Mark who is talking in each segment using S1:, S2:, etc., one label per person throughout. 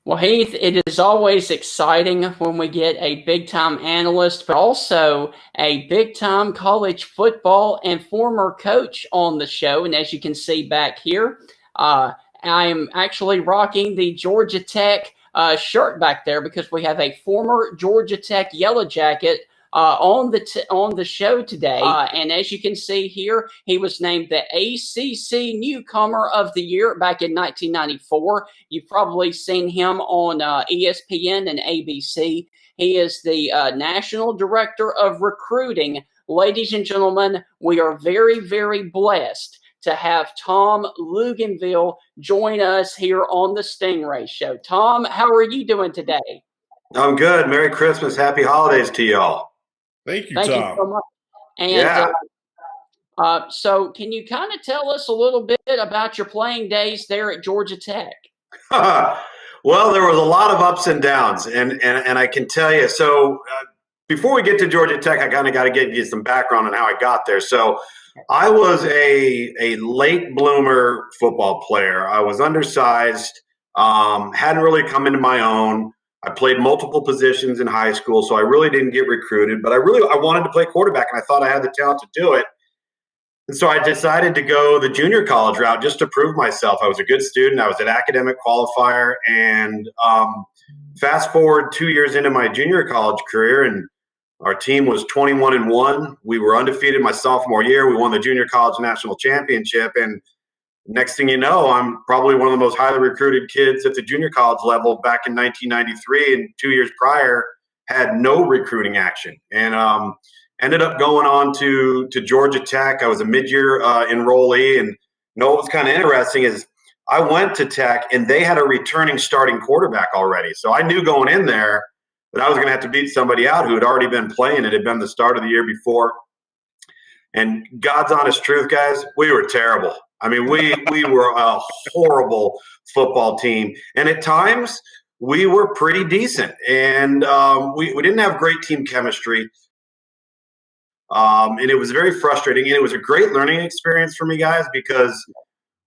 S1: Well, Heath, it is always exciting when we get a big-time analyst, but also a big-time college football and former coach on the show. And as you can see back here, I am actually rocking the Georgia Tech shirt back there because we have a former Georgia Tech Yellow Jacket on the show today. And as you can see here, he was named the ACC Newcomer of the Year back in 1994. You've probably seen him on ESPN and ABC. He is the National Director of Recruiting. Ladies and gentlemen, we are very, very blessed to have Tom Luginbill join us here on the Stingray Show. Tom, how are you doing today?
S2: I'm good. Merry Christmas. Happy holidays to y'all.
S3: Thank you,
S1: Thank
S3: Tom.
S1: you so much. And
S2: Yeah.
S1: so can you kind of tell us a little bit about your playing days there at Georgia Tech?
S2: Well, there was a lot of ups and downs, and I can tell you. So before we get to Georgia Tech, I kind of got to give you some background on how I got there. So I was a late bloomer football player. I was undersized, hadn't really come into my own. I played multiple positions in high school, so I really didn't get recruited. But I wanted to play quarterback, and I thought I had the talent to do it. And so I decided to go the junior college route just to prove myself. I was a good student. I was an academic qualifier. And fast forward 2 years into my junior college career, and our team was 21-1. We were undefeated my sophomore year. We won the junior college national championship. And next thing you know, I'm probably one of the most highly recruited kids at the junior college level back in 1993. And 2 years prior, had no recruiting action. And ended up going on to Georgia Tech. I was a mid-year enrollee. And what was kind of interesting is I went to Tech, and they had a returning starting quarterback already. So I knew going in there that I was going to have to beat somebody out who had already been playing. It had been the start of the year before. And God's honest truth, guys, we were terrible. I mean, we were a horrible football team. And at times, we were pretty decent. And we didn't have great team chemistry. And it was very frustrating. And it was a great learning experience for me, guys, because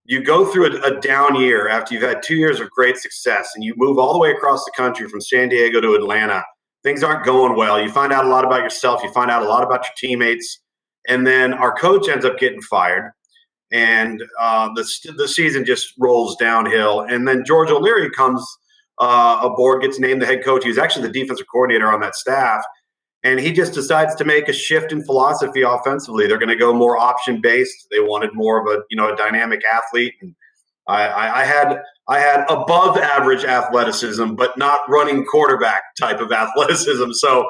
S2: you go through a down year after you've had 2 years of great success, and you move all the way across the country from San Diego to Atlanta. Things aren't going well. You find out a lot about yourself. You find out a lot about your teammates. And then our coach ends up getting fired. And the season just rolls downhill. And then George O'Leary comes aboard, gets named the head coach. He was actually the defensive coordinator on that staff. And he just decides to make a shift in philosophy offensively. They're going to go more option-based. They wanted more of a dynamic athlete. And I had above average athleticism, but not running quarterback type of athleticism. So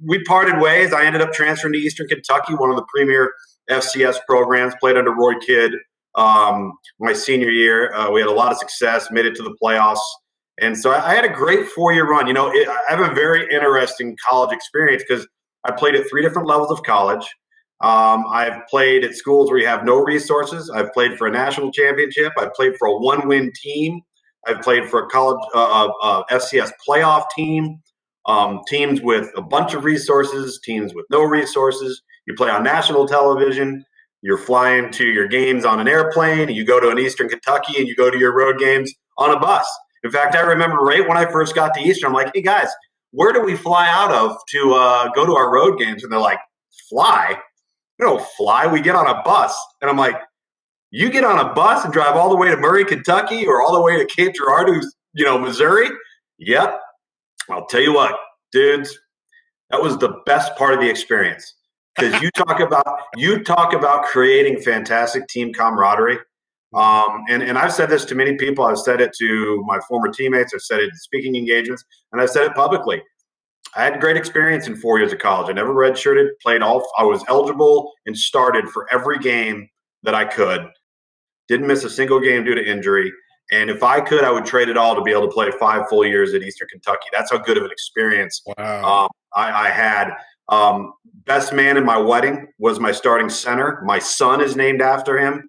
S2: we parted ways. I ended up transferring to Eastern Kentucky, one of the premier FCS programs, played under Roy Kidd my senior year. We had a lot of success, made it to the playoffs. And so I had a great 4-year run. I have a very interesting college experience because I played at 3 different levels of college. I've played at schools where you have no resources. I've played for a national championship. I've played for a 1-win team. I've played for a college FCS playoff team, teams with a bunch of resources, teams with no resources. You play on national television. You're flying to your games on an airplane. And you go to an Eastern Kentucky, and you go to your road games on a bus. In fact, I remember right when I first got to Eastern, I'm like, hey, guys, where do we fly out of to go to our road games? And they're like, fly? We don't fly. We get on a bus. And I'm like, you get on a bus and drive all the way to Murray, Kentucky, or all the way to Cape Girardeau, Missouri? Yep. I'll tell you what, dudes, that was the best part of the experience. Because you talk about creating fantastic team camaraderie. And I've said this to many people. I've said it to my former teammates. I've said it in speaking engagements, and I've said it publicly. I had a great experience in 4 years of college. I never redshirted, I was eligible and started for every game that I could. Didn't miss a single game due to injury. And if I could, I would trade it all to be able to play 5 full years at Eastern Kentucky. That's how good of an experience I had. Best man in my wedding was my starting center. My son is named after him.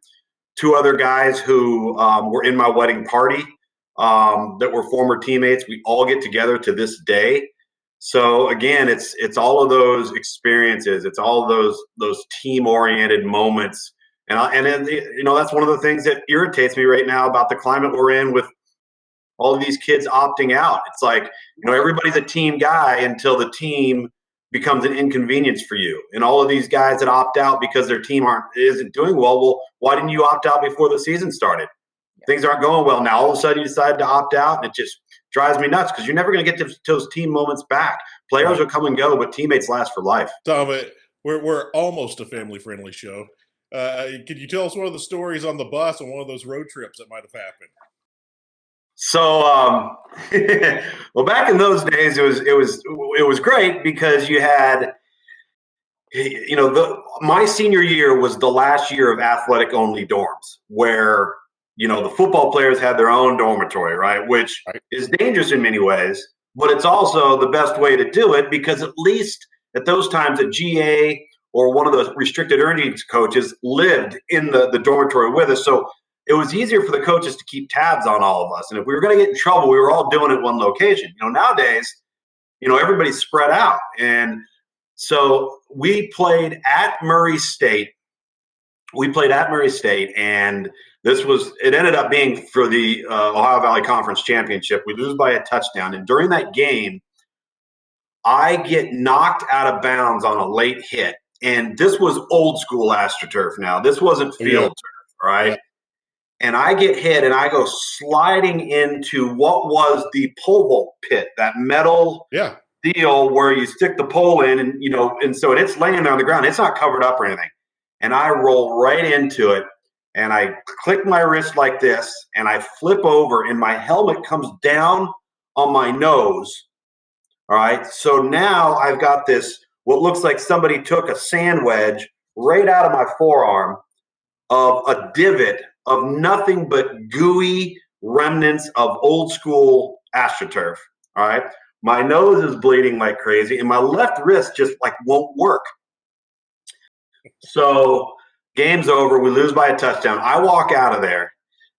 S2: 2 other guys who were in my wedding party that were former teammates. We all get together to this day. So again, it's all of those experiences. It's all of those team-oriented moments. And that's one of the things that irritates me right now about the climate we're in with all of these kids opting out. It's like, everybody's a team guy until the team becomes an inconvenience for you. And all of these guys that opt out because their team isn't doing well, why didn't you opt out before the season started? Things aren't going well now. All of a sudden you decide to opt out, and it just drives me nuts because you're never going to get those team moments back. Players will come and go, but teammates last for life.
S3: Tom, we're almost a family-friendly show. Could you tell us one of the stories on the bus on one of those road trips that might have happened?
S2: So, well, back in those days, it was great because you had, my senior year was the last year of athletic only dorms where, the football players had their own dormitory, right? Which is dangerous in many ways, but it's also the best way to do it because at least at those times a GA or one of the restricted earnings coaches lived in the dormitory with us. So it was easier for the coaches to keep tabs on all of us. And if we were going to get in trouble, we were all doing it in one location. Nowadays, everybody's spread out. And so we played at Murray State. And it ended up being for the Ohio Valley Conference Championship. We lose by a touchdown. And during that game, I get knocked out of bounds on a late hit. And this was old school AstroTurf now. This wasn't field turf, right? Yeah. And I get hit and I go sliding into what was the pole vault pit, that metal deal where you stick the pole in and so it's laying on the ground. It's not covered up or anything. And I roll right into it and I click my wrist like this and I flip over and my helmet comes down on my nose. All right. So now I've got this, what looks like somebody took a sand wedge right out of my forearm of a divot of nothing but gooey remnants of old school AstroTurf. All right. My nose is bleeding like crazy and my left wrist just won't work. So game's over. We lose by a touchdown. I walk out of there.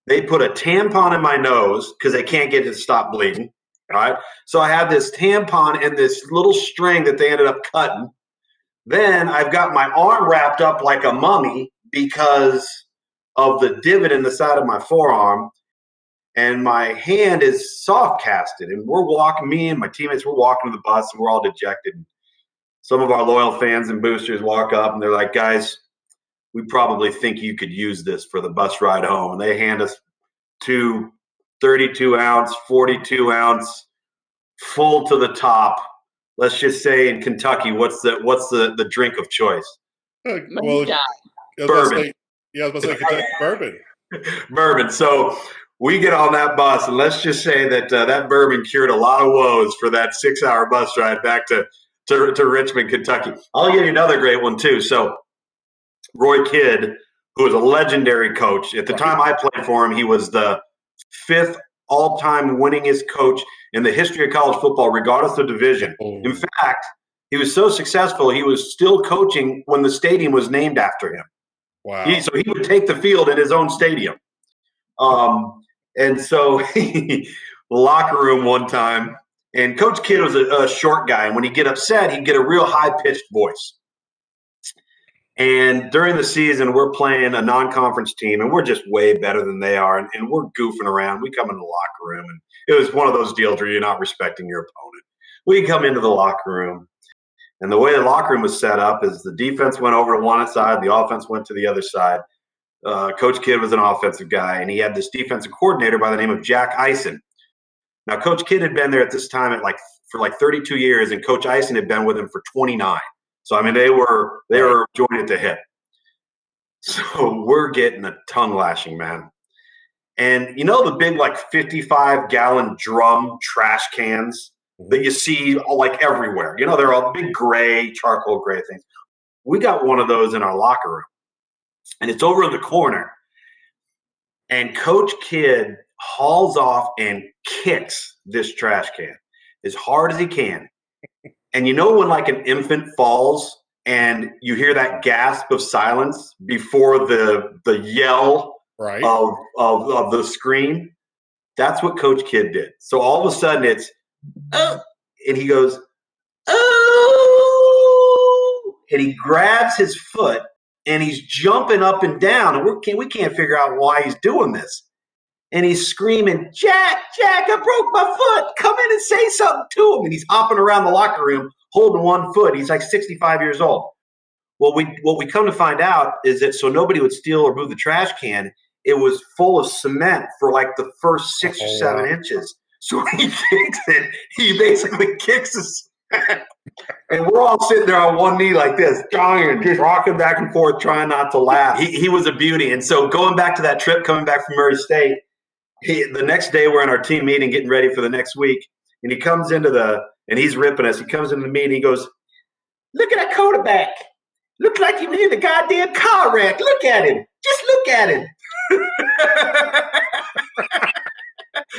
S2: They put a tampon in my nose because they can't get it to stop bleeding. All right. So I have this tampon and this little string that they ended up cutting. Then I've got my arm wrapped up like a mummy because of the divot in the side of my forearm. And my hand is soft casted. And me and my teammates, we're walking to the bus and we're all dejected. Some of our loyal fans and boosters walk up and they're like, guys, we probably think you could use this for the bus ride home. And they hand us 2 32-ounce, 42-ounce, full to the top. Let's just say in Kentucky, what's the drink of choice?
S3: Well,
S2: bourbon.
S3: I was about to say Kentucky bourbon.
S2: Bourbon. So we get on that bus, and let's just say that that bourbon cured a lot of woes for that 6-hour bus ride back to Richmond, Kentucky. I'll give you another great one too. So Roy Kidd, who was a legendary coach at the time I played for him, he was the 5th all-time winningest coach in the history of college football, regardless of division. In fact, he was so successful, he was still coaching when the stadium was named after him.
S3: Wow.
S2: So he would take the field in his own stadium. And so the locker room one time, and Coach Kidd was a short guy, and when he'd get upset, he'd get a real high-pitched voice. And during the season, we're playing a non-conference team, and we're just way better than they are, and we're goofing around. We come into the locker room, and it was one of those deals where you're not respecting your opponent. We come into the locker room, and the way the locker room was set up is the defense went over to one side, the offense went to the other side. Coach Kidd was an offensive guy, and he had this defensive coordinator by the name of Jack Eisen. Now, Coach Kidd had been there at this time for 32 years, and Coach Eisen had been with him for 29. So, I mean, they were joined at the hip. So we're getting a tongue lashing, man. And the big 55-gallon drum trash cans that you see everywhere. They're all big gray, charcoal gray things. We got one of those in our locker room, and it's over in the corner. And Coach Kidd hauls off and kicks this trash can as hard as he can. And when an infant falls and you hear that gasp of silence before the yell of the scream, that's what Coach Kidd did. So all of a sudden it's, oh, and he goes, oh, and he grabs his foot and he's jumping up and down, and we can't figure out why he's doing this. and he's screaming, Jack, I broke my foot. Come in and say something to him. And he's hopping around the locker room holding one foot. He's like 65 years old. Well, what we come to find out is that so nobody would steal or move the trash can, it was full of cement for like the first 6 or 7 inches. So he kicks it. He basically kicks us. And we're all sitting there on one knee like this, just rocking back and forth, trying not to laugh. He was a beauty. And so going back to that trip, coming back from Murray State, the next day we're in our team meeting getting ready for the next week. And he comes and he's ripping us. He comes into the meeting. He goes, look at that quarterback. Looks like he was in a goddamn car wreck. Look at him. Just look at him.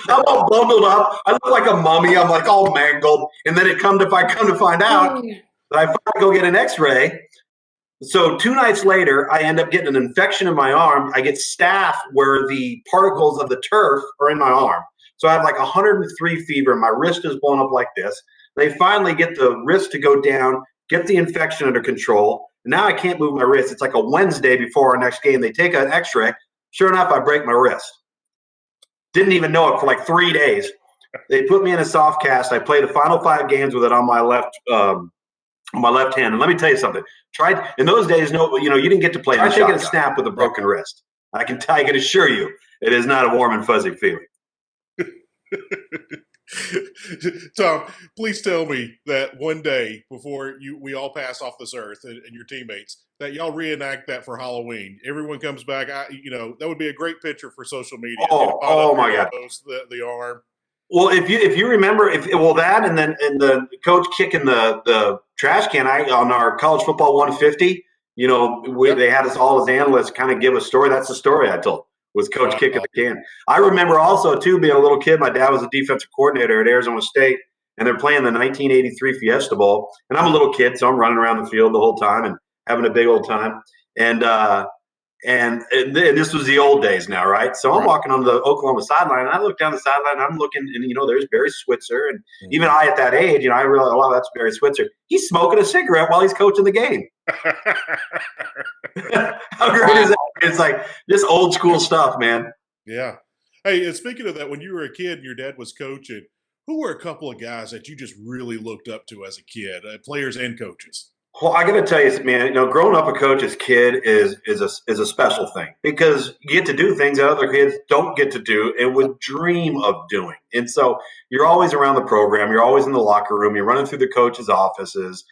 S2: I'm all bundled up. I look like a mummy. I'm like all mangled. And then I come to find out that I finally go get an x-ray. So 2 nights later, I end up getting an infection in my arm. I get staph where the particles of the turf are in my arm. So I have like 103 fever. My wrist is blown up like this. They finally get the wrist to go down, get the infection under control. Now I can't move my wrist. It's like a Wednesday before our next game. They take an x-ray. Sure enough, I break my wrist. Didn't even know it for like 3 days. They put me in a soft cast. I played the final 5 games with it on my left hand. And let me tell you something. In those days, you didn't get to play. Try taking a snap with a broken wrist. I can assure you, it is not a warm and fuzzy feeling.
S3: Tom, please tell me that one day before we all pass off this earth and your teammates, that y'all reenact that for Halloween. Everyone comes back. That would be a great picture for social media.
S2: Oh my God.
S3: The arm.
S2: Well, if you remember, that and the coach kicking the trash can on our college football 150, they had us all as analysts kind of give a story. That's the story I told. Was coach kicking the can. I remember also, too, being a little kid, my dad was a defensive coordinator at Arizona State, and they're playing the 1983 Fiesta Bowl. And I'm a little kid, so I'm running around the field the whole time and having a big old time. And this was the old days now, right? So I'm walking on the Oklahoma sideline, and I look down the sideline, and I'm looking, and, there's Barry Switzer. And even I, at that age, I realized, oh, that's Barry Switzer. He's smoking a cigarette while he's coaching the game. How great is that? It's like just old school stuff, man.
S3: Yeah. Hey, and speaking of that, when you were a kid and your dad was coaching, who were a couple of guys that you just really looked up to as a kid, players and coaches?
S2: Well, I got to tell you, man, growing up a coach's kid is a special thing because you get to do things that other kids don't get to do and would dream of doing. And so you're always around the program. You're always in the locker room. You're running through the coaches' offices.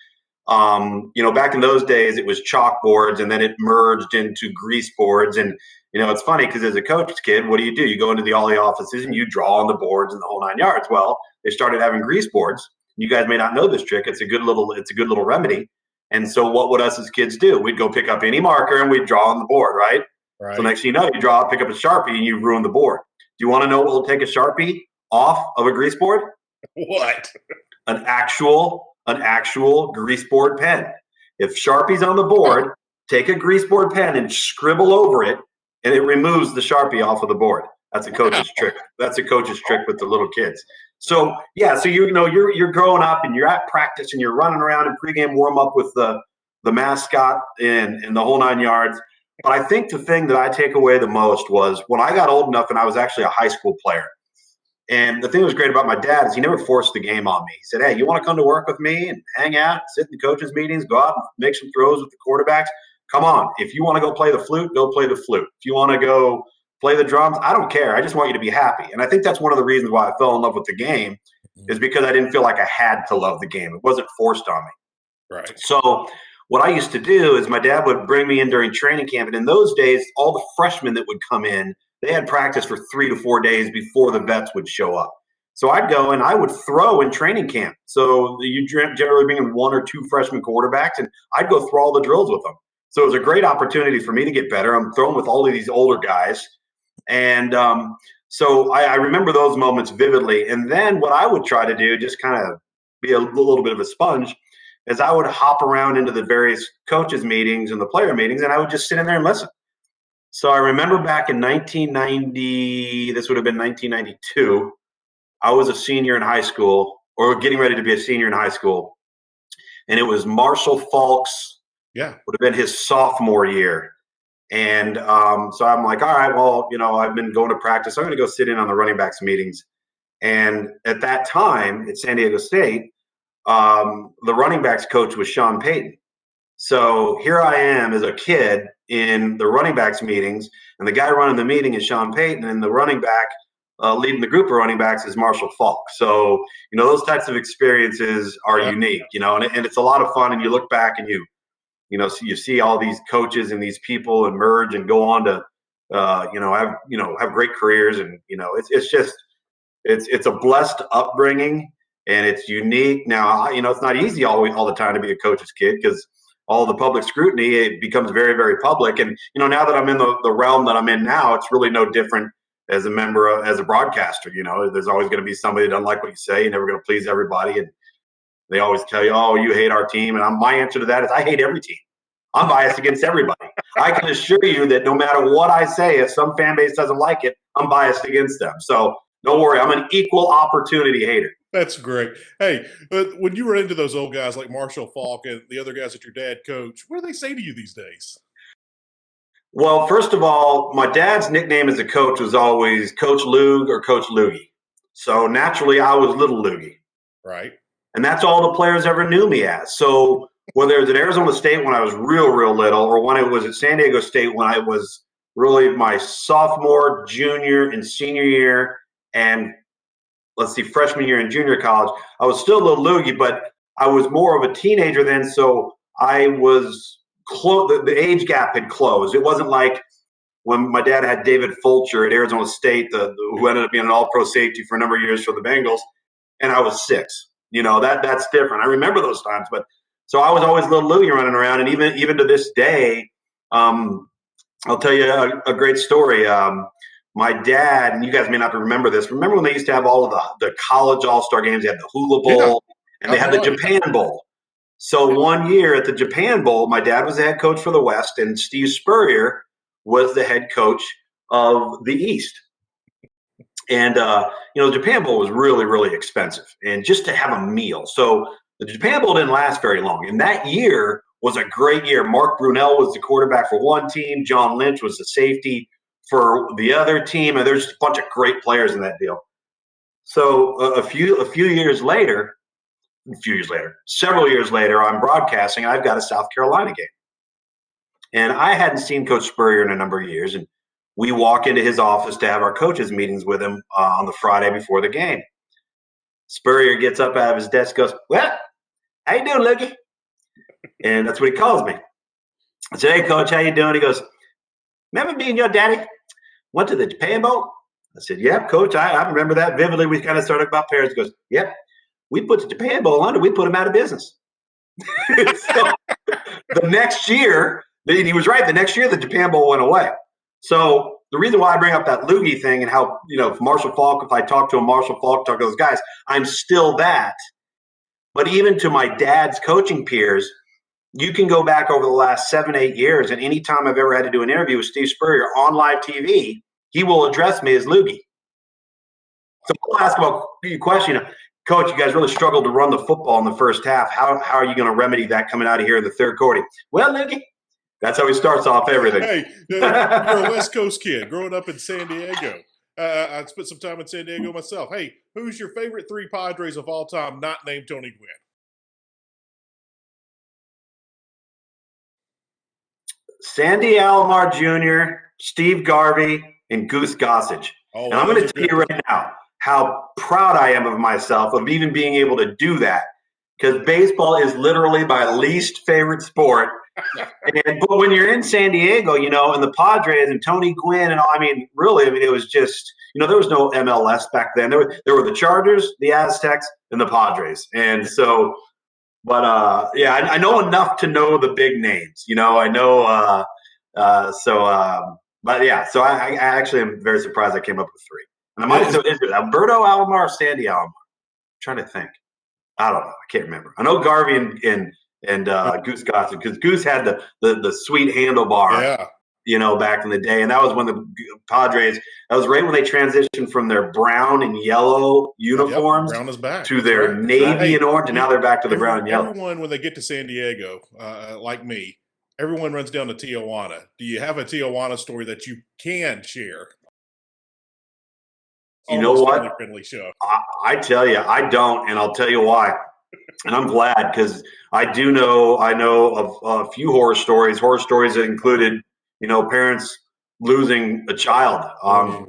S2: Back in those days, it was chalkboards, and then it merged into grease boards. And, it's funny because as a coach's kid, what do? You go into all the offices and you draw on the boards and the whole 9 yards. Well, they started having grease boards. You guys may not know this trick. It's a good little remedy. And so what would us as kids do? We'd go pick up any marker and we'd draw on the board, right? So next thing you know, you pick up a Sharpie and you've ruined the board. Do you want to know what will take a Sharpie off of a grease board?
S3: What?
S2: An actual grease board pen. If Sharpie's on the board, take a grease board pen and scribble over it, and it removes the Sharpie off of the board. That's a coach's trick. That's a coach's trick with the little kids. So you're growing up and you're at practice and you're running around in pregame warm up with the mascot and the whole 9 yards. But I think the thing that I take away the most was when I got old enough and I was actually a high school player. And the thing that was great about my dad is he never forced the game on me. He said, hey, you want to come to work with me and hang out, sit in the coaches' meetings, go out and make some throws with the quarterbacks? Come on. If you want to go play the flute, go play the flute. If you want to go play the drums, I don't care. I just want you to be happy. And I think that's one of the reasons why I fell in love with the game is because I didn't feel like I had to love the game. It wasn't forced on me.
S3: Right.
S2: So what I used to do is my dad would bring me in during training camp. And in those days, all the freshmen that would come in, they had practice for 3 to 4 days before the vets would show up. So I'd go and I would throw in training camp. So you generally bring in 1 or 2 freshman quarterbacks, and I'd go throw all the drills with them. So it was a great opportunity for me to get better. I'm throwing with all of these older guys. And so I remember those moments vividly. And then what I would try to do, just kind of be a little bit of a sponge, is I would hop around into the various coaches' meetings and the player meetings, and I would just sit in there and listen. So I remember back in 1990, this would have been 1992, I was a senior in high school, or getting ready to be a senior in high school. And it was Marshall Falk's, would have been his sophomore year. And so I'm like, all right, well, I've been going to practice. I'm going to go sit in on the running backs meetings. And at that time at San Diego State, the running backs coach was Sean Payton. So here I am as a kid in the running backs meetings, and the guy running the meeting is Sean Payton, and the running back leading the group of running backs is Marshall Faulk. So, those types of experiences are unique, and it's a lot of fun. And you look back and you see all these coaches and these people emerge and go on to, have great careers. And, it's a blessed upbringing, and it's unique. Now, it's not easy all the time to be a coach's kid, because all the public scrutiny, it becomes very, very public. And, now that I'm in the realm that I'm in now, it's really no different as a broadcaster. There's always going to be somebody that doesn't like what you say. You're never going to please everybody. And they always tell you, oh, you hate our team. And my answer to that is I hate every team. I'm biased against everybody. I can assure you that no matter what I say, if some fan base doesn't like it, I'm biased against them. So don't worry, I'm an equal opportunity hater.
S3: That's great. Hey, when you run into those old guys like Marshall Faulk and the other guys that your dad coached, what do they say to you these days?
S2: Well, first of all, my dad's nickname as a coach was always Coach Lug or Coach Loogie. So naturally, I was Little Loogie.
S3: Right.
S2: And that's all the players ever knew me as. So whether it was at Arizona State when I was real, real little, or when it was at San Diego State when I was really my sophomore, junior, and senior year, and freshman year in junior college, I was still a Little Loogie, but I was more of a teenager then. So I was the age gap had closed. It wasn't like when my dad had David Fulcher at Arizona State, who ended up being an all-pro safety for a number of years for the Bengals, and I was 6. That's different. I remember those times. But so I was always Little Loogie running around, and even to this day, I'll tell you a great story. My dad, and you guys may not remember this, remember when they used to have all of the college all-star games? They had the Hula Bowl, and they had the Japan Bowl. So one year at the Japan Bowl, my dad was the head coach for the West, and Steve Spurrier was the head coach of the East. And, the Japan Bowl was really, really expensive, and just to have a meal. So the Japan Bowl didn't last very long. And that year was a great year. Mark Brunell was the quarterback for one team. John Lynch was the safety for the other team. And there's a bunch of great players in that deal. So several years later, I'm broadcasting. I've got a South Carolina game. And I hadn't seen Coach Spurrier in a number of years. And we walk into his office to have our coaches meetings with him on the Friday before the game. Spurrier gets up out of his desk, goes, "Well, how you doing, Loogie?" And that's what he calls me. I said, "Hey, Coach, how you doing?" He goes, "Remember me and your daddy went to the Japan Bowl?" I said, "Yep, Coach, I remember that vividly." We kind of started about parents. He goes, "Yep, we put the Japan Bowl under. We put him out of business." So the next year, he was right. The next year, the Japan Bowl went away. So the reason why I bring up that Loogie thing and how, Marshall Faulk, if I talk to a Marshall Faulk, talk to those guys, I'm still that. But even to my dad's coaching peers, you can go back over the last 7, 8 years, and any time I've ever had to do an interview with Steve Spurrier on live TV, he will address me as Loogie. So I'll ask him a question. "Coach, you guys really struggled to run the football in the first half. How are you going to remedy that coming out of here in the third quarter?" "Well, Loogie," that's how he starts off everything.
S3: Hey, you're a West Coast kid growing up in San Diego. I spent some time in San Diego myself. Hey, who's your favorite 3 Padres of all time not named Tony Gwynn?
S2: Sandy Alomar Jr., Steve Garvey, and Goose Gossage. And I'm going to tell you right now how proud I am of myself of even being able to do that, because baseball is literally my least favorite sport. But when you're in San Diego, and the Padres and Tony Gwynn and all, it was just, there was no MLS back then. There were the Chargers, the Aztecs, and the Padres. And so, but I know enough to know the big names. I know. So I actually am very surprised I came up with 3. And I might have said Alberto Alomar or Sandy Alomar. I'm trying to think. I don't know. I can't remember. I know Garvey and Goose Gossage, because Goose had the sweet handlebar, back in the day. And that was when the Padres, that was right when they transitioned from their brown and yellow uniforms
S3: brown is back.
S2: To their navy and orange, and now they're back to the brown and yellow.
S3: Everyone, when they get to San Diego, like me, everyone runs down to Tijuana. Do you have a Tijuana story that you can share?
S2: You know what?
S3: Friendly show.
S2: I tell you, I don't, and I'll tell you why. And I'm glad, because I know of a few horror stories that included, parents losing a child,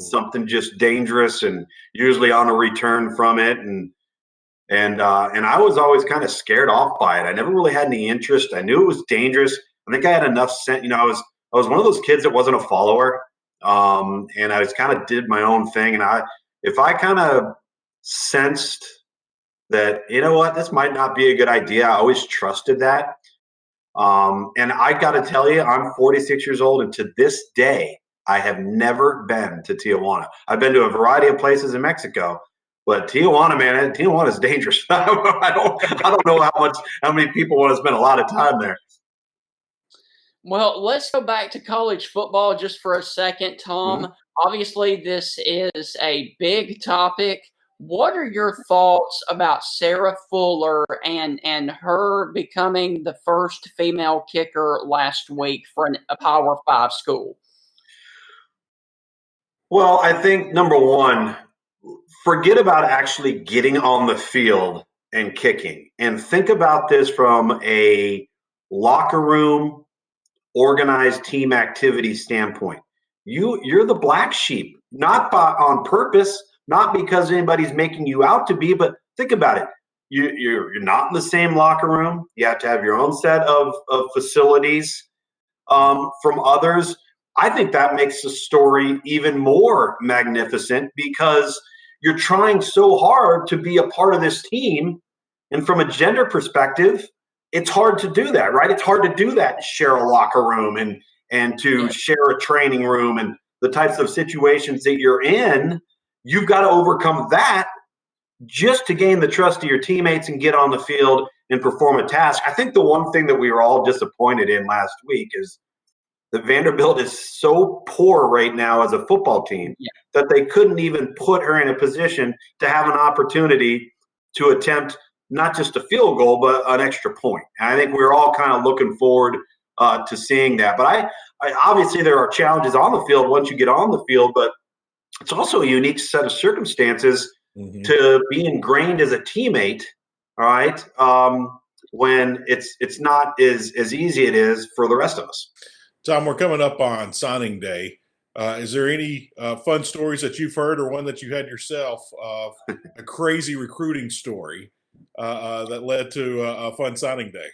S2: something just dangerous, and usually on a return from it, and I was always kind of scared off by it. I never really had any interest. I knew it was dangerous. I think I had enough sense. I was one of those kids that wasn't a follower, and I was kind of did my own thing. And if I kind of sensed that, this might not be a good idea, I always trusted that. And I got to tell you, I'm 46 years old, and to this day, I have never been to Tijuana. I've been to a variety of places in Mexico, but Tijuana, man, Tijuana is dangerous. I don't know how many people want to spend a lot of time there.
S1: Well, let's go back to college football just for a second, Tom. Mm-hmm. Obviously, this is a big topic. What are your thoughts about Sarah Fuller and her becoming the first female kicker last week for a Power 5 school?
S2: Well, I think, number one, forget about actually getting on the field and kicking, and think about this from a locker room, organized team activity standpoint. You're the black sheep, not on purpose, not because anybody's making you out to be, but think about it. You're not in the same locker room. You have to have your own set of facilities from others. I think that makes the story even more magnificent, because you're trying so hard to be a part of this team. And from a gender perspective, it's hard to do that, right? It's hard to do that, share a locker room and to share a training room, and the types of situations that you're in. You've got to overcome that just to gain the trust of your teammates and get on the field and perform a task. I think the one thing that we were all disappointed in last week is that Vanderbilt is so poor right now as a football team that they couldn't even put her in a position to have an opportunity to attempt not just a field goal, but an extra point. And I think we were all kind of looking forward to seeing that. But I obviously there are challenges on the field once you get on the field, but it's also a unique set of circumstances to be ingrained as a teammate, all right, when it's not as easy it is for the rest of us.
S3: Tom, we're coming up on signing day. Is there any fun stories that you've heard, or one that you had yourself, of a crazy recruiting story that led to a fun signing day?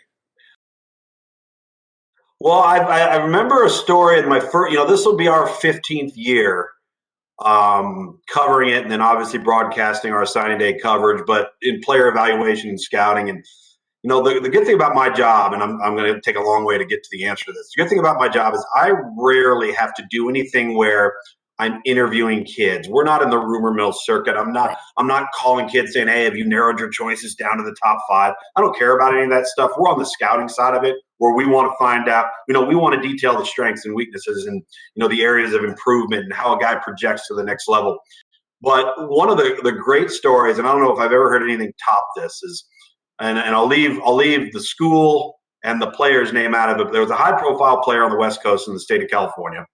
S2: Well, I remember a story in my first, this will be our 15th year covering it, and then obviously broadcasting our signing day coverage, but in player evaluation and scouting. And the good thing about my job, and I'm going to take a long way to get to the answer to this. The good thing about my job is I rarely have to do anything where I'm interviewing kids. We're not in the rumor mill circuit. I'm not calling kids saying, "Hey, have you narrowed your choices down to the top 5?" I don't care about any of that stuff. We're on the scouting side of it, where we want to find out, we want to detail the strengths and weaknesses, and the areas of improvement, and how a guy projects to the next level. But one of the great stories, and I don't know if I've ever heard anything top this, is, and I'll leave the school and the player's name out of it. But there was a high-profile player on the West Coast in the state of California,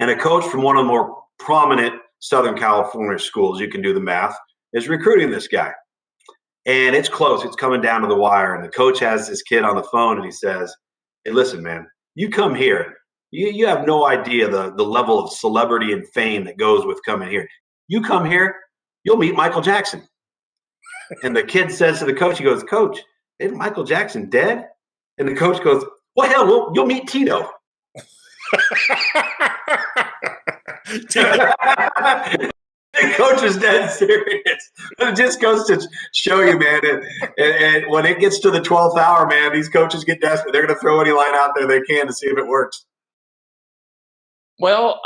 S2: and a coach from one of the more prominent Southern California schools, you can do the math, is recruiting this guy. And it's close. It's coming down to the wire. And the coach has this kid on the phone, and he says, "Hey, listen, man, you come here. You have no idea the level of celebrity and fame that goes with coming here. You come here, you'll meet Michael Jackson." And the kid says to the coach, he goes, "Coach, isn't Michael Jackson dead?" And the coach goes, "Well, hell, you'll meet Tito." The coach is dead serious. It just goes to show you, man. And when it gets to the 12th hour, man, these coaches get desperate. They're going to throw any line out there they can to see if it works.
S1: Well,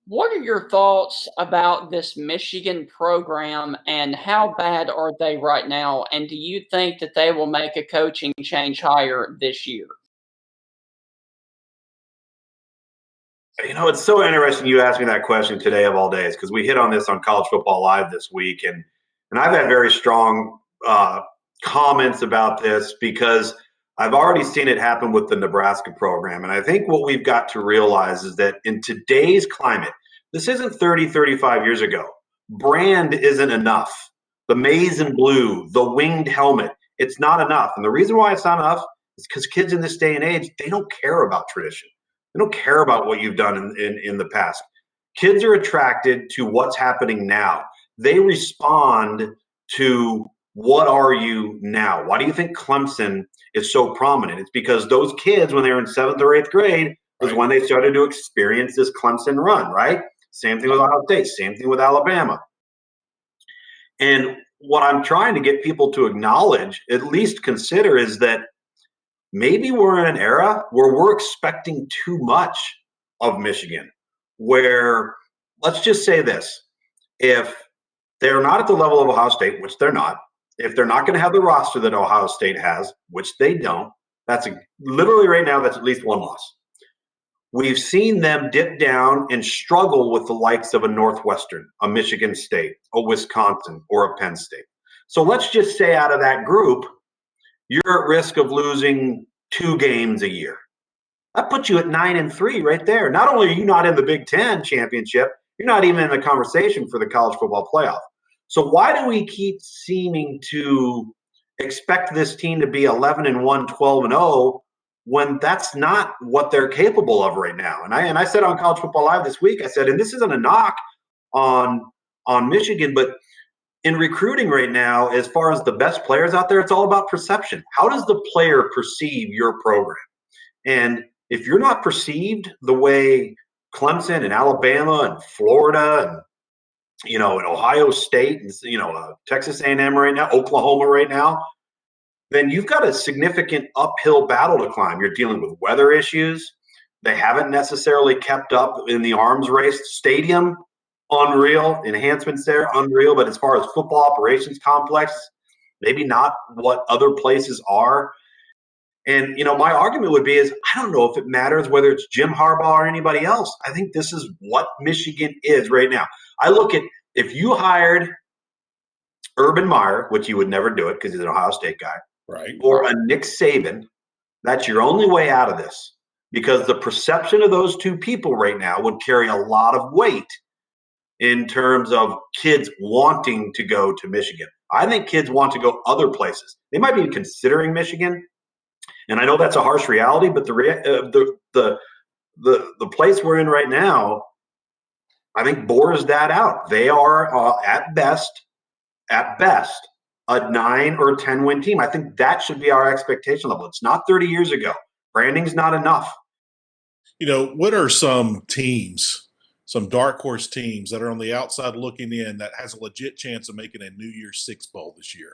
S1: what are your thoughts about this Michigan program, and how bad are they right now? And do you think that they will make a coaching change hire this year?
S2: It's so interesting you asked me that question today of all days, because we hit on this on College Football Live this week, and I've had very strong comments about this, because I've already seen it happen with the Nebraska program. And I think what we've got to realize is that in today's climate, this isn't 30, 35 years ago. Brand isn't enough. The maize and blue, the winged helmet, it's not enough. And the reason why it's not enough is because kids in this day and age, they don't care about tradition. They don't care about what you've done in the past. Kids are attracted to what's happening now. They respond to what are you now? Why do you think Clemson is so prominent? It's because those kids, when they were in 7th or 8th grade, was when they started to experience this Clemson run, right? Same thing with Ohio State, same thing with Alabama. And what I'm trying to get people to acknowledge, at least consider, is that maybe we're in an era where we're expecting too much of Michigan, where, let's just say this, if they're not at the level of Ohio State, which they're not, if they're not going to have the roster that Ohio State has, which they don't, literally right now, that's at least one loss. We've seen them dip down and struggle with the likes of a Northwestern, a Michigan State, a Wisconsin, or a Penn State. So let's just say out of that group, you're at risk of losing 2 games a year. That puts you at 9-3 right there. Not only are you not in the Big Ten championship, you're not even in the conversation for the college football playoff. So why do we keep seeming to expect this team to be 11-1, 12-0 when that's not what they're capable of right now? And I said on College Football Live this week, I said, and this isn't a knock on Michigan, but in recruiting right now, as far as the best players out there, it's all about perception. How does the player perceive your program? And if you're not perceived the way Clemson and Alabama and Florida and and Ohio State and Texas A&M right now, Oklahoma right now, then you've got a significant uphill battle to climb. You're dealing with weather issues. They haven't necessarily kept up in the arms race. Stadium, unreal. Enhancements there, unreal. But as far as football operations complex, maybe not what other places are. And, my argument would be is I don't know if it matters whether it's Jim Harbaugh or anybody else. I think this is what Michigan is right now. I look at if you hired Urban Meyer, which you would never do it because he's an Ohio State guy,
S3: right,
S2: or a Nick Saban, that's your only way out of this, because the perception of those two people right now would carry a lot of weight in terms of kids wanting to go to Michigan. I think kids want to go other places. They might be considering Michigan, and I know that's a harsh reality, but the place we're in right now, I think, bores that out. They are at best a 9 or 10 win team. I think that should be our expectation level. It's not 30 years ago. Branding's not enough.
S3: What are some teams, some dark horse teams that are on the outside looking in that has a legit chance of making a New Year's Six bowl this year?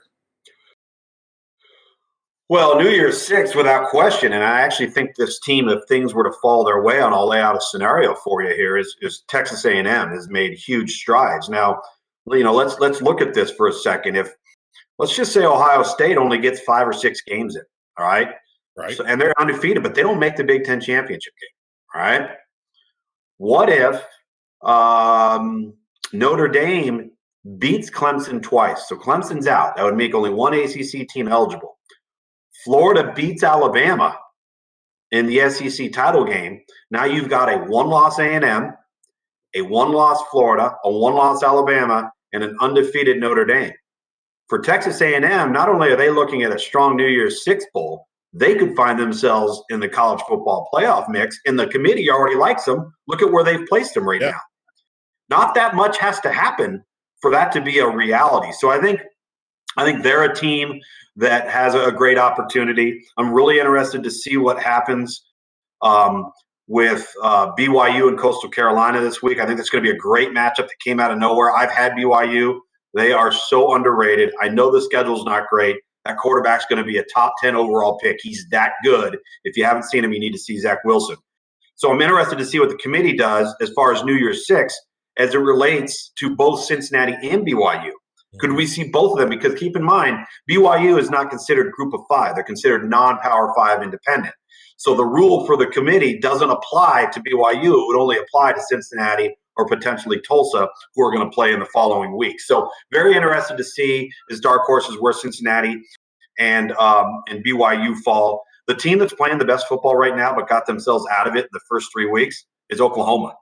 S2: Well, New Year's Six, without question. And I actually think this team, if things were to fall their way, and I'll lay out a scenario for you here, is Texas A&M has made huge strides. Now, let's look at this for a second. Let's just say Ohio State only gets 5 or 6 games in, all right?
S3: Right.
S2: So, and they're undefeated, but they don't make the Big Ten championship game, all right? What if Notre Dame beats Clemson twice? So Clemson's out. That would make only one ACC team eligible. Florida beats Alabama in the SEC title game. Now you've got a 1-loss A&M, a 1-loss Florida, a 1-loss Alabama, and an undefeated Notre Dame. For Texas A&M, not only are they looking at a strong New Year's Six bowl, they could find themselves in the college football playoff mix, and the committee already likes them. Look at where they've placed them right now. Not that much has to happen for that to be a reality. So I think they're a team that has a great opportunity. I'm really interested to see what happens with BYU and Coastal Carolina this week. I think it's going to be a great matchup that came out of nowhere. I've had BYU. They are so underrated. I know the schedule's not great. That quarterback's going to be a top 10 overall pick. He's that good. If you haven't seen him, you need to see Zach Wilson. So I'm interested to see what the committee does as far as New Year's Six as it relates to both Cincinnati and BYU. Could we see both of them? Because keep in mind, BYU is not considered group of 5. They're considered non-Power 5 independent. So the rule for the committee doesn't apply to BYU. It would only apply to Cincinnati or potentially Tulsa, who are going to play in the following week. So very interested to see as dark horses where Cincinnati and BYU fall. The team that's playing the best football right now but got themselves out of it in the first 3 weeks is Oklahoma.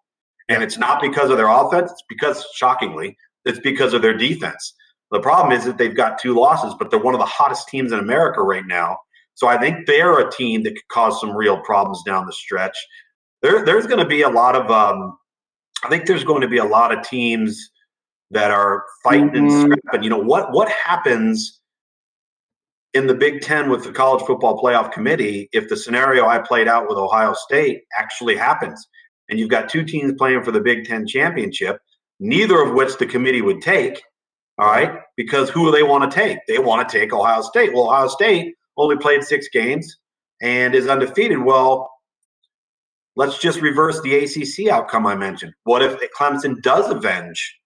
S2: And it's not because of their offense. It's because, shockingly, it's because of their defense. The problem is that they've got 2 losses, but they're one of the hottest teams in America right now. So I think they're a team that could cause some real problems down the stretch. There's going to be a lot of I think there's going to be a lot of teams that are fighting and scrapping. You know, what happens in the Big Ten with the College Football Playoff Committee if the scenario I played out with Ohio State actually happens? And you've got 2 teams playing for the Big Ten championship, neither of which the committee would take, all right, because who do they want to take? They want to take Ohio State. Well, Ohio State only played 6 games and is undefeated. Well, let's just reverse the ACC outcome I mentioned. What if Clemson does avenge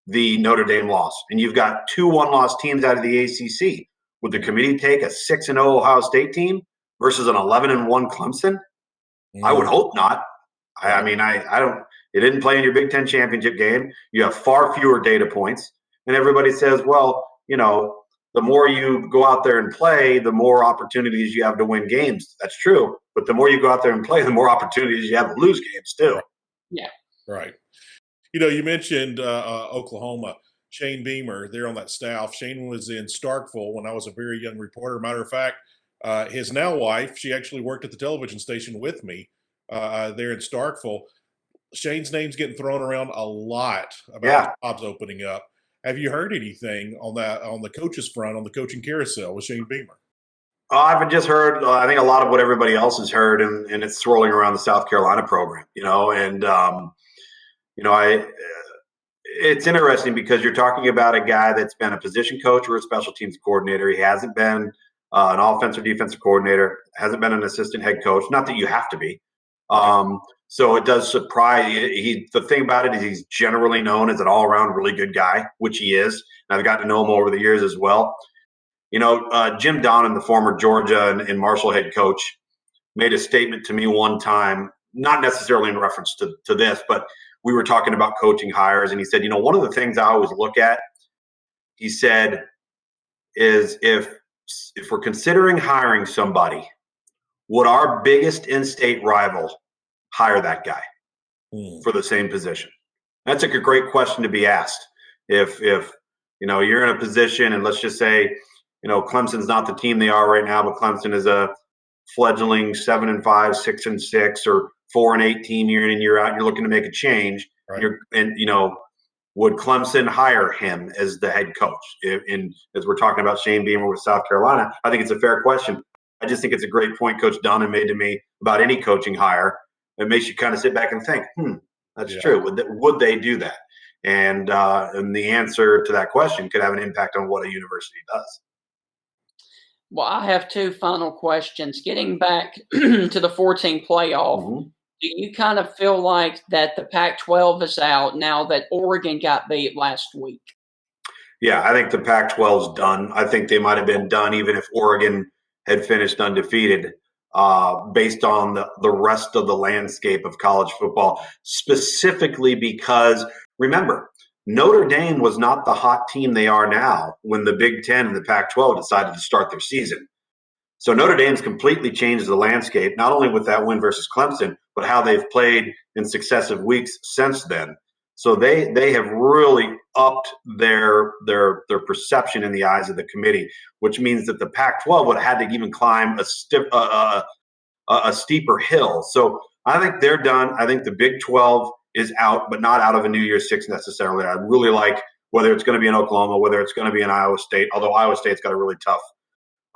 S2: the Notre Dame loss and you've got 2 one-loss teams out of the ACC? Would the committee take a 6-0 Ohio State team versus an 11-1 Clemson? I would hope not. I mean, I don't. It didn't play in your Big Ten championship game. You have far fewer data points, and everybody says, well, you know, the more you go out there and play, the more opportunities you have to win games. That's true, but the more you go out there and play, the more opportunities you have to lose games too.
S1: Yeah,
S3: right. You know, you mentioned Oklahoma. Shane Beamer, there on that staff. Shane was in Starkville when I was a very young reporter. Matter of fact, his now wife, she actually worked at the television station with me there in Starkville. Shane's name's getting thrown around a lot about jobs opening up. Have you heard anything on that, on the coaches front, on the coaching carousel with Shane Beamer?
S2: I've just heard, I think a lot of what everybody else has heard, and it's swirling around the South Carolina program, you know, and, you know, it's interesting because you're talking about a guy that's been a position coach or a special teams coordinator. He hasn't been an offensive defensive coordinator, hasn't been an assistant head coach. Not that you have to be. So it does surprise. The thing about it is he's generally known as an all-around really good guy, which he is. And I've gotten to know him over the years as well. You know, Jim Donnan, the former Georgia and Marshall head coach, made a statement to me one time, not necessarily in reference to this, but we were talking about coaching hires, and he said, you know, one of the things I always look at, he said, is if we're considering hiring somebody, would our biggest in-state rival hire that guy for the same position? That's a great question to be asked. If you know, you're in a position, and let's just say, you know, Clemson's not the team they are right now, but Clemson is a fledgling 7-5, 6-6, or 4-8 team year in and year out. You're looking to make a change, right? And you know, would Clemson hire him as the head coach? As we're talking about Shane Beamer with South Carolina, I think it's a fair question. I just think it's a great point Coach Donnan made to me about any coaching hire. It makes you kind of sit back and think, that's true. Would they do that? And the answer to that question could have an impact on what a university does.
S1: Well, I have 2 final questions. Getting back to the 14 playoff, do you kind of feel like that the Pac-12 is out now that Oregon got beat last week?
S2: Yeah, I think the Pac-12 is done. I think they might have been done even if Oregon had finished undefeated, based on the rest of the landscape of college football, specifically because, remember, Notre Dame was not the hot team they are now when the Big Ten and the Pac-12 decided to start their season. So Notre Dame's completely changed the landscape, not only with that win versus Clemson, but how they've played in successive weeks since then. So they have really upped their perception in the eyes of the committee, which means that the Pac-12 would have had to even climb a steeper hill. So I think they're done. I think the Big 12 is out, but not out of a New Year's Six necessarily. I really like whether it's going to be in Oklahoma, whether it's going to be in Iowa State, although Iowa State's got a really tough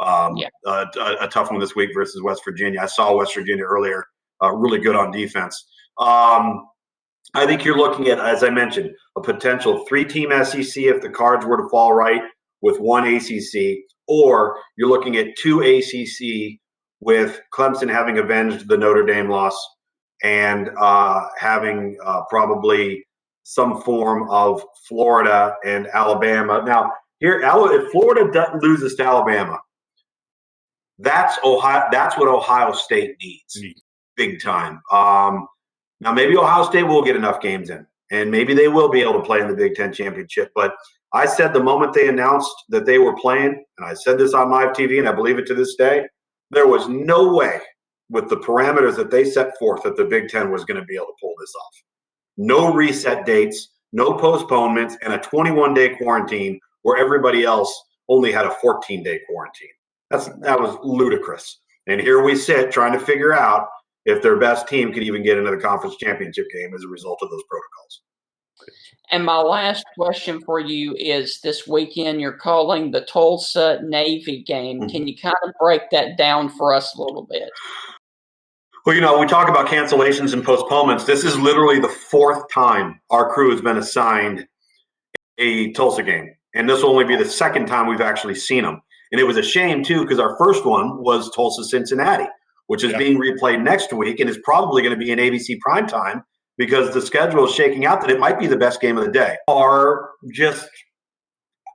S2: a tough one this week versus West Virginia. I saw West Virginia earlier, really good on defense. I think you're looking at, as I mentioned, a potential 3-team SEC if the cards were to fall right, with 1 ACC, or you're looking at 2 ACC with Clemson having avenged the Notre Dame loss and having probably some form of Florida and Alabama. Now, here, if Florida loses to Alabama, that's Ohio. That's what Ohio State needs, big time. Now, maybe Ohio State will get enough games in, and maybe they will be able to play in the Big Ten championship. But I said the moment they announced that they were playing, and I said this on live TV, and I believe it to this day, There was no way with the parameters that they set forth that the Big Ten was going to be able to pull this off. No reset dates, no postponements, and a 21-day quarantine where everybody else only had a 14-day quarantine. That was ludicrous. And here we sit trying to figure out if their best team could even get into the conference championship game as a result of those protocols.
S1: And my last question for you is, this weekend you're calling the Tulsa Navy game. Can you kind of break that down for us a little bit?
S2: Well, we talk about cancellations and postponements. This is literally the fourth time our crew has been assigned a Tulsa game. And this will only be the second time we've actually seen them. And it was a shame, too, because our first one was Tulsa-Cincinnati, which is being replayed next week and is probably going to be in ABC primetime because the schedule is shaking out that it might be the best game of the day. Are just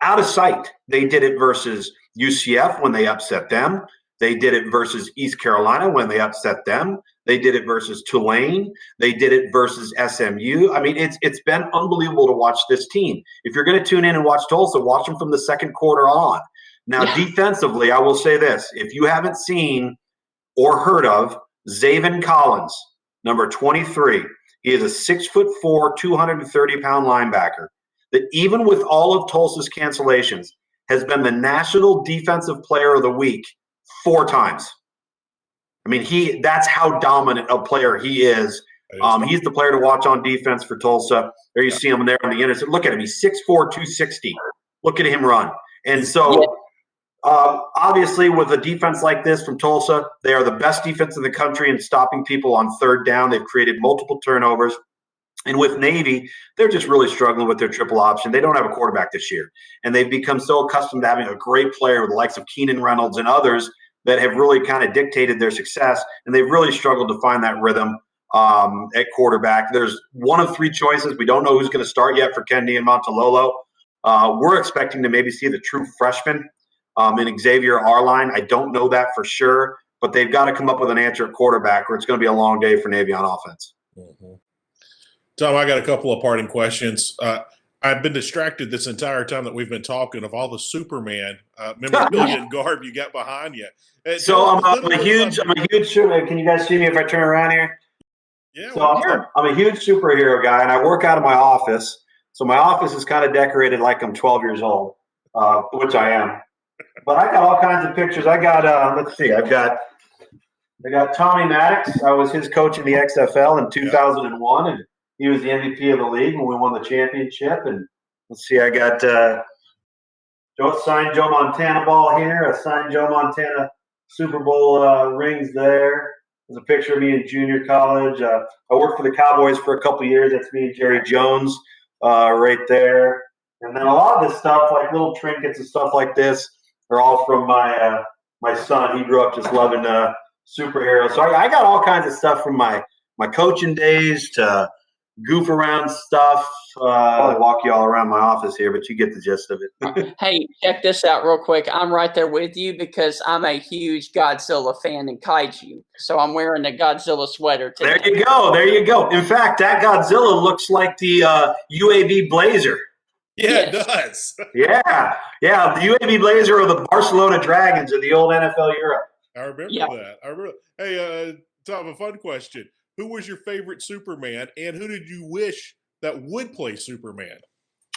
S2: out of sight. They did it versus UCF when they upset them. They did it versus East Carolina when they upset them. They did it versus Tulane. They did it versus SMU. I mean, it's been unbelievable to watch this team. If you're going to tune in and watch Tulsa, watch them from the second quarter on. Now, defensively, I will say this. If you haven't seen or heard of Zaven Collins, number 23, he is a 6'4", 230-pound linebacker that even with all of Tulsa's cancellations has been the National Defensive Player of the Week 4 times. I mean, that's how dominant a player he is. He's the player to watch on defense for Tulsa. There you see him there on the intercept. Look at him. He's 6'4", 260. Look at him run. And so obviously with a defense like this from Tulsa, they are the best defense in the country in stopping people on third down. They've created multiple turnovers. And with Navy, they're just really struggling with their triple option. They don't have a quarterback this year. And they've become so accustomed to having a great player with the likes of Keenan Reynolds and others that have really kind of dictated their success. And they've really struggled to find that rhythm at quarterback. There's one of 3 choices. We don't know who's going to start yet for Kendi and Montalolo. We're expecting to maybe see the true freshman in Xavier Arline. I don't know that for sure, but they've got to come up with an answer at quarterback or it's going to be a long day for Navy on offense.
S3: Mm-hmm. Tom, I got a couple of parting questions. I've been distracted this entire time that we've been talking of all the Superman memorabilia and garb you got behind you.
S2: So I'm a huge superhero. Can you guys see me if I turn around here?
S3: Yeah.
S2: So I'm a huge superhero guy, and I work out of my office. So my office is kind of decorated like I'm 12 years old, which I am. But I got all kinds of pictures. I got let's see. I got Tommy Maddox. I was his coach in the XFL in 2001, and he was the MVP of the league when we won the championship. And let's see, I got signed Joe Montana ball here, a signed Joe Montana Super Bowl rings there. There's a picture of me in junior college. I worked for the Cowboys for a couple of years. That's me and Jerry Jones right there. And then a lot of this stuff, like little trinkets and stuff like this, are all from my son. He grew up just loving superheroes. So I got all kinds of stuff from my coaching days to goof around stuff. I'll walk you all around my office here, but you get the gist of it.
S1: Hey, check this out real quick. I'm right there with you because I'm a huge Godzilla fan and kaiju. So I'm wearing a Godzilla sweater today.
S2: There you go. In fact, that Godzilla looks like the UAB Blazer.
S3: Yeah, it does.
S2: Yeah. The UAB Blazer or the Barcelona Dragons of the old NFL Europe.
S3: I remember that. Hey, Tom, a fun question. Who was your favorite Superman, and who did you wish that would play Superman?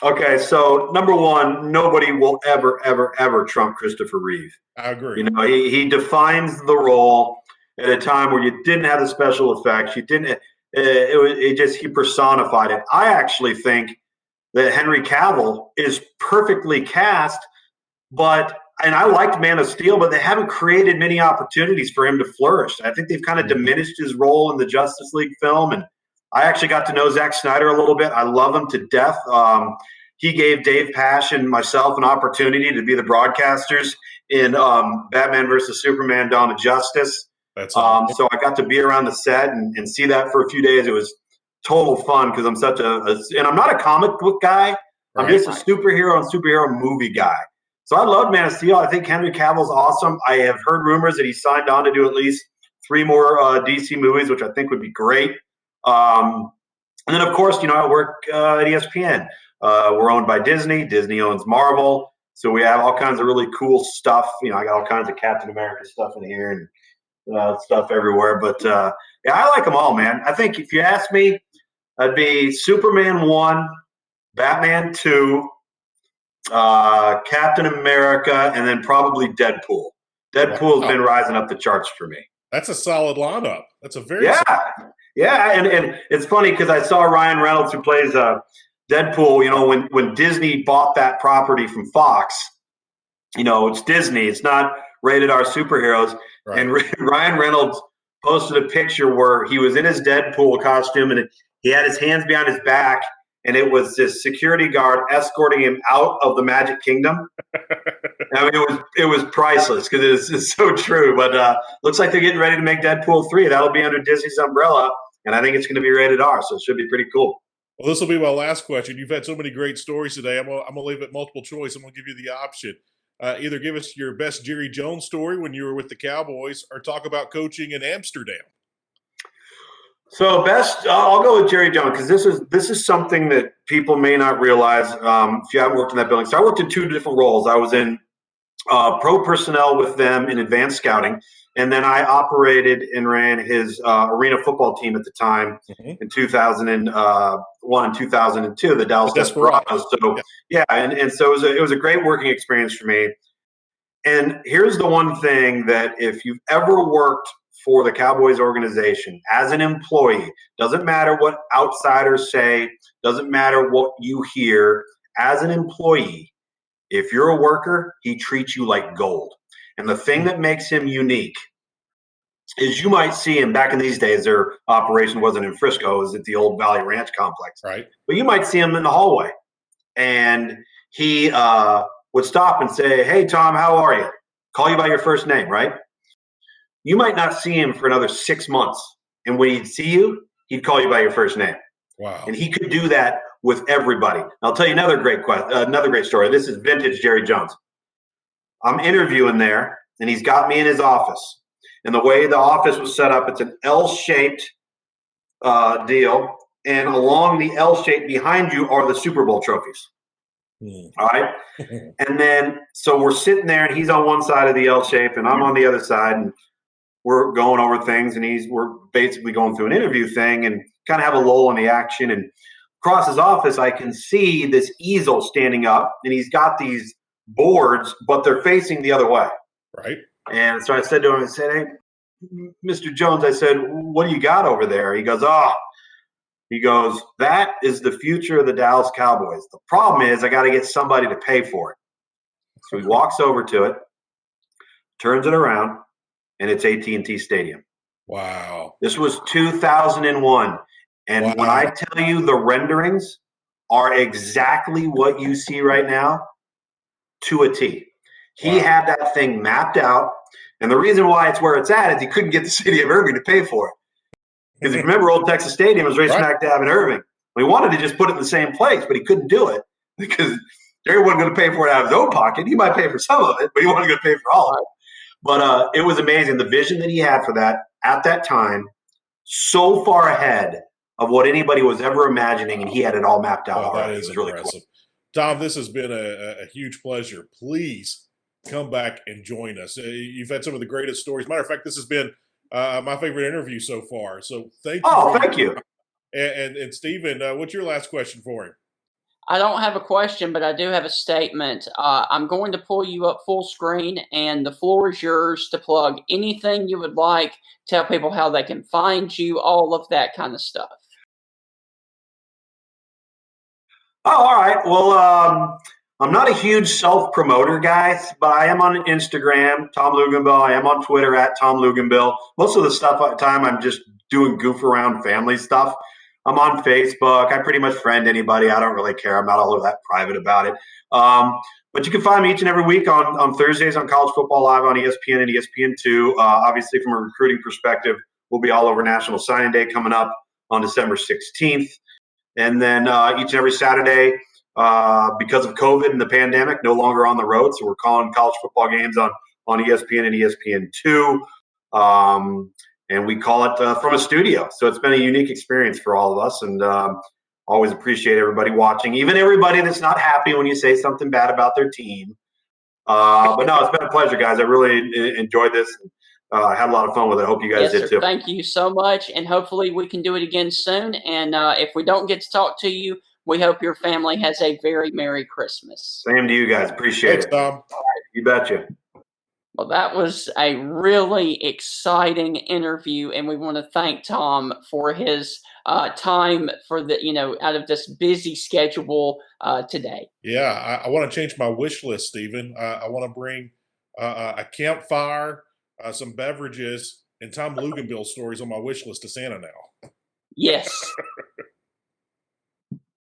S2: Okay, so number one, nobody will ever, ever, ever trump Christopher Reeve.
S3: I agree.
S2: You know, he defines the role at a time where you didn't have the special effects. You didn't. He personified it. I actually think that Henry Cavill is perfectly cast, and I liked Man of Steel, but they haven't created many opportunities for him to flourish. I think they've kind of diminished his role in the Justice League film. And I actually got to know Zack Snyder a little bit. I love him to death. He gave Dave Pash and myself an opportunity to be the broadcasters in Batman versus Superman: Dawn of Justice.
S3: That's awesome.
S2: So I got to be around the set and see that for a few days. It was total fun because I'm and I'm not a comic book guy. I'm just a superhero and superhero movie guy. So I love Man of Steel. I think Henry Cavill's awesome. I have heard rumors that he signed on to do at least 3 more DC movies, which I think would be great. And then, of course, I work at ESPN. We're owned by Disney. Disney owns Marvel. So we have all kinds of really cool stuff. I got all kinds of Captain America stuff in here and stuff everywhere. But yeah, I like them all, man. I think if you ask me, I'd be Superman 1, Batman 2, Captain America, and then probably Deadpool. Deadpool's been rising up the charts for me.
S3: That's a solid lineup. That's a very
S2: yeah. And it's funny because I saw Ryan Reynolds, who plays Deadpool. When Disney bought that property from Fox, it's Disney. It's not rated R superheroes. Right. And Ryan Reynolds posted a picture where he was in his Deadpool costume and he had his hands behind his back, and it was this security guard escorting him out of the Magic Kingdom. I mean, it was priceless because it's so true. But looks like they're getting ready to make Deadpool 3. That'll be under Disney's umbrella, and I think it's going to be rated R, so it should be pretty cool.
S3: Well, this will be my last question. You've had so many great stories today. I'm gonna leave it multiple choice. I'm gonna give you the option. Either give us your best Jerry Jones story when you were with the Cowboys, or talk about coaching in Amsterdam.
S2: So I'll go with Jerry Jones because this is something that people may not realize if you haven't worked in that building. So I worked in 2 different roles. I was in pro personnel with them in advanced scouting, and then I operated and ran his arena football team at the time in 2001 and 2002, the Dallas Desperados. So yeah, and so it was a great working experience for me. And here's the one thing that if you've ever worked for the Cowboys organization as an employee, doesn't matter what outsiders say, doesn't matter what you hear, as an employee, if you're a worker, he treats you like gold. And the thing that makes him unique is you might see him back in these days, their operation wasn't in Frisco, it was at the old Valley Ranch complex.
S3: Right.
S2: But you might see him in the hallway and he would stop and say, "Hey, Tom, how are you?" Call you by your first name, right? You might not see him for another 6 months. And when he'd see you, he'd call you by your first name.
S3: Wow.
S2: And he could do that with everybody. I'll tell you another great story. This is vintage Jerry Jones. I'm interviewing there, and he's got me in his office. And the way the office was set up, it's an L-shaped deal. And along the L shape behind you are the Super Bowl trophies. All right. And then, so we're sitting there, and he's on one side of the L shape, and I'm on the other side. And we're going over things, and we're basically going through an interview thing and kind of have a lull in the action. And across his office, I can see this easel standing up, and he's got these boards, but they're facing the other way.
S3: Right.
S2: And so I said to him, I said, "Hey, Mr. Jones," I said, "what do you got over there?" He goes, "That is the future of the Dallas Cowboys. The problem is I got to get somebody to pay for it." So he walks over to it, turns it around, and it's AT&T Stadium.
S3: Wow.
S2: This was 2001. And
S3: wow.
S2: When I tell you the renderings are exactly what you see right now, to a T. He had that thing mapped out. And the reason why it's where it's at is he couldn't get the city of Irving to pay for it. Because if you remember, Old Texas Stadium was right smack dab in Irving. We wanted to just put it in the same place, but he couldn't do it because Jerry wasn't going to pay for it out of his own pocket. He might pay for some of it, but he wasn't going to pay for all of it. But it was amazing. The vision that he had for that at that time, so far ahead of what anybody was ever imagining, and he had it all mapped out.
S3: That is impressive. Really cool. Tom, this has been a huge pleasure. Please come back and join us. You've had some of the greatest stories. Matter of fact, this has been my favorite interview so far. So thank you.
S2: Oh, thank you.
S3: And Stephen, what's your last question for him?
S1: I don't have a question, but I do have a statement. I'm going to pull you up full screen, and the floor is yours to plug anything you would like, tell people how they can find you, all of that kind of stuff.
S2: Oh, all right. Well, I'm not a huge self-promoter, guys, but I am on Instagram, Tom Luginbill. I am on Twitter at Tom Luginbill. Most of the time I'm just doing goof around family stuff. I'm on Facebook. I pretty much friend anybody. I don't really care. I'm not all over that private about it. But you can find me each and every week on Thursdays on College Football Live on ESPN and ESPN2. Obviously, from a recruiting perspective, we'll be all over National Signing Day coming up on December 16th. And then each and every Saturday, because of COVID and the pandemic, no longer on the road. So we're calling college football games on ESPN and ESPN2. And we call it from a studio. So it's been a unique experience for all of us. And always appreciate everybody watching, even everybody that's not happy when you say something bad about their team. But no, it's been a pleasure, guys. I really enjoyed this. I had a lot of fun with it. I hope you guys did too.
S1: Thank you so much, and hopefully we can do it again soon. And if we don't get to talk to you, we hope your family has a very Merry Christmas.
S2: Same to you guys. Appreciate it.
S3: Tom.
S2: You betcha.
S1: Well, that was a really exciting interview, and we want to thank Tom for his time for out of this busy schedule today.
S3: Yeah, I want to change my wish list, Stephen. I want to bring a campfire, some beverages, and Tom Luginbill stories on my wish list to Santa now.
S1: Yes.